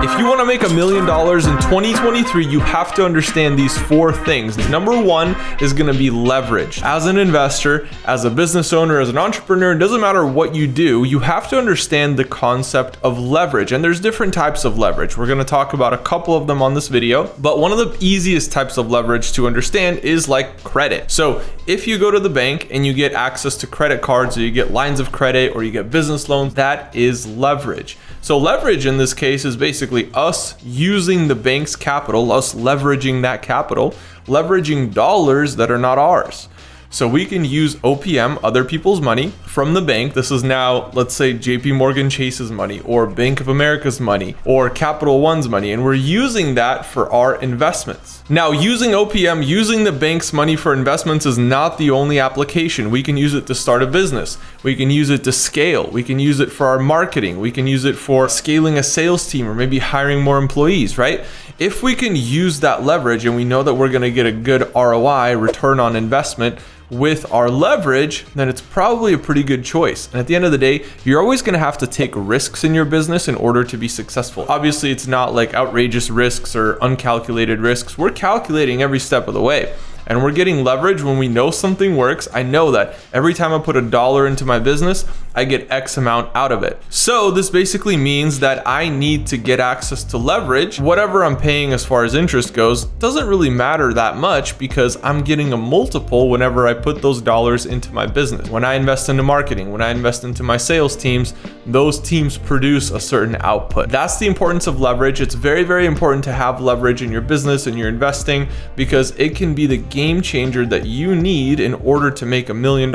If you want to make $1 million in 2023, you have to understand these 4 things. Number 1 is going to be leverage. As an investor, as a business owner, as an entrepreneur, it doesn't matter what you do, you have to understand the concept of leverage. And there's different types of leverage. We're going to talk about a couple of them on this video, but one of the easiest types of leverage to understand is like credit. So if you go to the bank and you get access to credit cards, or you get lines of credit, or you get business loans, that is leverage. So leverage in this case is basically us using the bank's capital, us leveraging that capital, leveraging dollars that are not ours. So we can use OPM, other people's money, from the bank. This is now, let's say, JP Morgan Chase's money, or Bank of America's money, or Capital One's money, and we're using that for our investments. Now, using OPM, using the bank's money for investments is not the only application. We can use it to start a business. We can use it to scale. We can use it for our marketing. We can use it for scaling a sales team, or maybe hiring more employees, right? If we can use that leverage and we know that we're going to get a good ROI, return on investment, with our leverage, then it's probably a pretty good choice. And at the end of the day, you're always going to have to take risks in your business in order to be successful. Obviously, it's not like outrageous risks or uncalculated risks. We're calculating every step of the way. And we're getting leverage when we know something works. I know that every time I put $1 into my business, I get X amount out of it. So this basically means that I need to get access to leverage. Whatever I'm paying as far as interest goes doesn't really matter that much, because I'm getting a multiple whenever I put those dollars into my business. When I invest into marketing, when I invest into my sales teams, those teams produce a certain output. That's the importance of leverage. It's very, very important to have leverage in your business and your investing, because it can be the game changer that you need in order to make $1 million.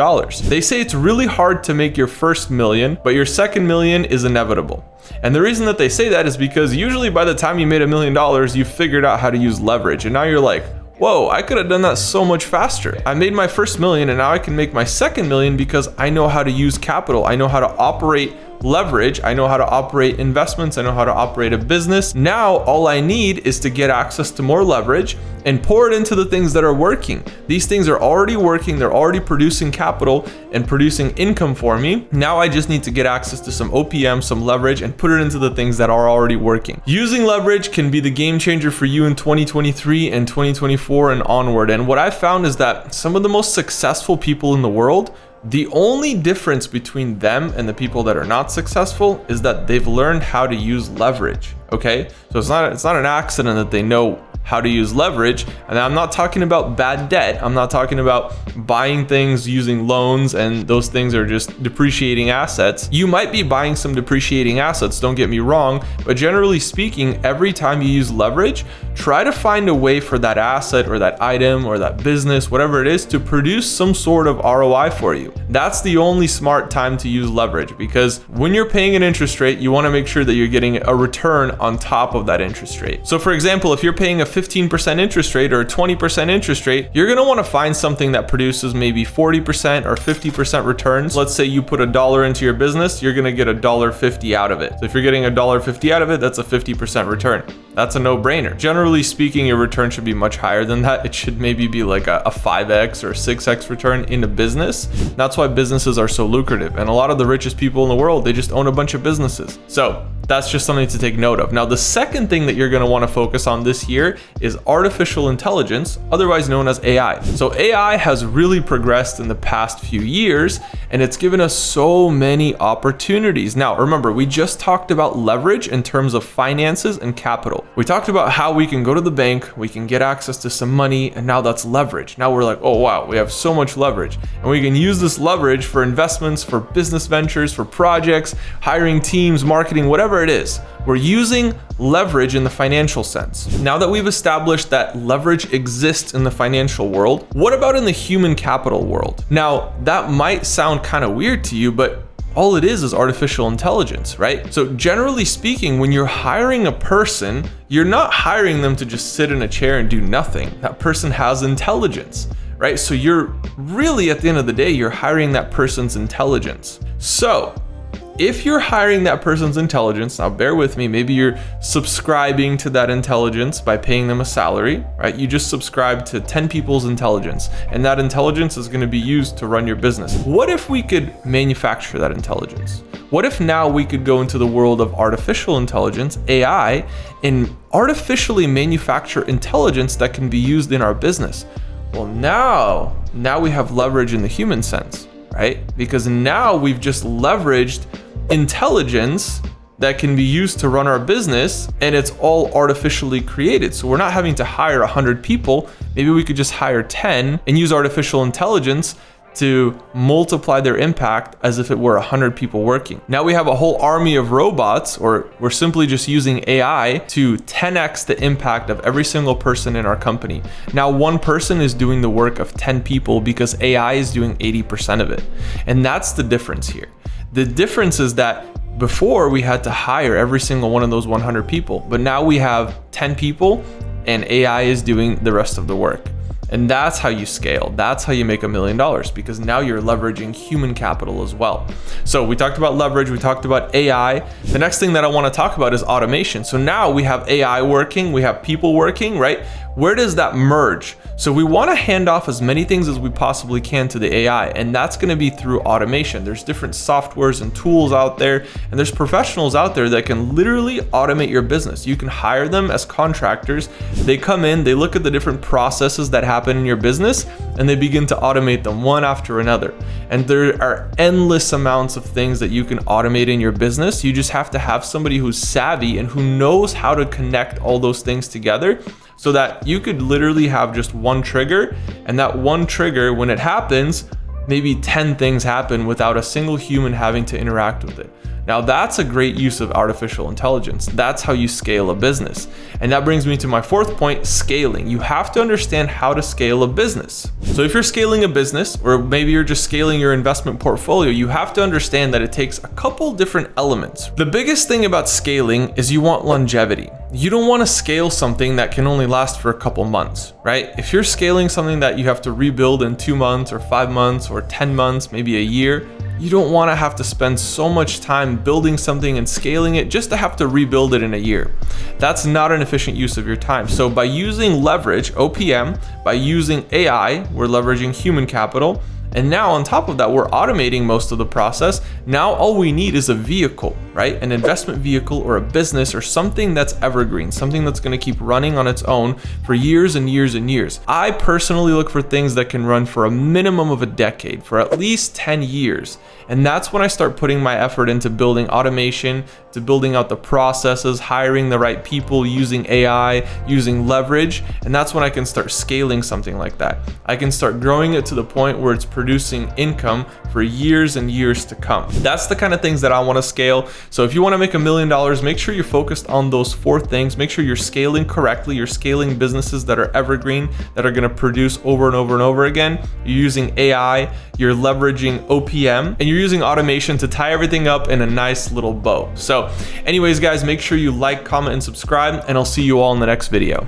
They say it's really hard to make your first million, but your second million is inevitable. And the reason that they say that is because usually by the time you made $1 million, you figured out how to use leverage. And now you're like, whoa, I could have done that so much faster. I made my first million, and now I can make my second million because I know how to use capital. I know how to operate leverage. I know how to operate investments. I know how to operate a business. Now all I need is to get access to more leverage and pour it into the things that are working. These things are already working. They're already producing capital and producing income for me. Now I just need to get access to some OPM, some leverage, and put it into the things that are already working. Using leverage can be the game changer for you in 2023 and 2024 and onward. And what I found is that some of the most successful people in the world, the only difference between them and the people that are not successful is that they've learned how to use leverage. Okay, so it's not an accident that they know how to use leverage. And I'm not talking about bad debt. I'm not talking about buying things using loans and those things are just depreciating assets. You might be buying some depreciating assets, don't get me wrong, but generally speaking, every time you use leverage, try to find a way for that asset or that item or that business, whatever it is, to produce some sort of ROI for you. That's the only smart time to use leverage, because when you're paying an interest rate, you want to make sure that you're getting a return on top of that interest rate. So for example, if you're paying a 15% interest rate or a 20% interest rate, you're going to want to find something that produces maybe 40% or 50% returns. Let's say you put $1 into your business, you're going to get $1.50 out of it. So if you're getting $1.50 out of it, that's a 50% return. That's a no-brainer. Generally speaking, your return should be much higher than that. It should maybe be like a 5x or 6x return in a business. That's why businesses are so lucrative. And a lot of the richest people in the world, they just own a bunch of businesses. So that's just something to take note of. Now, the second thing that you're going to want to focus on this year is artificial intelligence, otherwise known as AI. So AI has really progressed in the past few years, and it's given us so many opportunities. Now, remember, we just talked about leverage in terms of finances and capital. We talked about how we can go to the bank, we can get access to some money, and now that's leverage. Now we're like, oh wow, we have so much leverage. And we can use this leverage for investments, for business ventures, for projects, hiring teams, marketing, whatever it is. We're using leverage in the financial sense. Now that we've established that leverage exists in the financial world, what about in the human capital world? Now, that might sound kind of weird to you, but all it is artificial intelligence, right? So generally speaking, when you're hiring a person, you're not hiring them to just sit in a chair and do nothing. That person has intelligence, right? So you're really, at the end of the day, you're hiring that person's intelligence. So if you're hiring that person's intelligence, now bear with me, maybe you're subscribing to that intelligence by paying them a salary, right? You just subscribe to 10 people's intelligence, and that intelligence is going to be used to run your business. What if we could manufacture that intelligence? What if now we could go into the world of artificial intelligence, AI, and artificially manufacture intelligence that can be used in our business? Well, now we have leverage in the human sense, right? Because now we've just leveraged intelligence that can be used to run our business, and it's all artificially created. So we're not having to hire 100 people. Maybe we could just hire 10 and use artificial intelligence to multiply their impact as if it were 100 people working. Now we have a whole army of robots, or we're simply just using AI to 10x the impact of every single person in our company. Now one person is doing the work of 10 people because AI is doing 80% of it. And that's the difference here. The difference is that before we had to hire every single one of those 100 people, but now we have 10 people and AI is doing the rest of the work. And that's how you scale. That's how you make $1 million, because now you're leveraging human capital as well. So we talked about leverage, we talked about AI. The next thing that I want to talk about is automation. So now we have AI working, we have people working, right? Where does that merge? So we want to hand off as many things as we possibly can to the AI, and that's going to be through automation. There's different softwares and tools out there, and there's professionals out there that can literally automate your business. You can hire them as contractors. They come in, they look at the different processes that happen in your business, and they begin to automate them one after another. And there are endless amounts of things that you can automate in your business. You just have to have somebody who's savvy and who knows how to connect all those things together, so that you could literally have just one trigger, and that one trigger, when it happens, maybe 10 things happen without a single human having to interact with it. Now that's a great use of artificial intelligence. That's how you scale a business. And that brings me to my fourth point, scaling. You have to understand how to scale a business. So if you're scaling a business, or maybe you're just scaling your investment portfolio, you have to understand that it takes a couple different elements. The biggest thing about scaling is you want longevity. You don't want to scale something that can only last for a couple months, right? If you're scaling something that you have to rebuild in 2 months or 5 months or 10 months, maybe a year, you don't want to have to spend so much time building something and scaling it just to have to rebuild it in a year. That's not an efficient use of your time. So by using leverage, OPM, by using AI, we're leveraging human capital. And now on top of that, we're automating most of the process. Now all we need is a vehicle, right? An investment vehicle or a business or something that's evergreen, something that's going to keep running on its own for years and years and years. I personally look for things that can run for a minimum of a decade, for at least 10 years. And that's when I start putting my effort into building automation, to building out the processes, hiring the right people, using AI, using leverage. And that's when I can start scaling something like that. I can start growing it to the point where it's producing income for years and years to come. That's the kind of things that I want to scale. So if you want to make $1 million, make sure you're focused on those 4 things. Make sure you're scaling correctly. You're scaling businesses that are evergreen, that are going to produce over and over and over again. You're using AI, you're leveraging OPM, and you're using automation to tie everything up in a nice little bow. So anyways, guys, make sure you like, comment, and subscribe, and I'll see you all in the next video.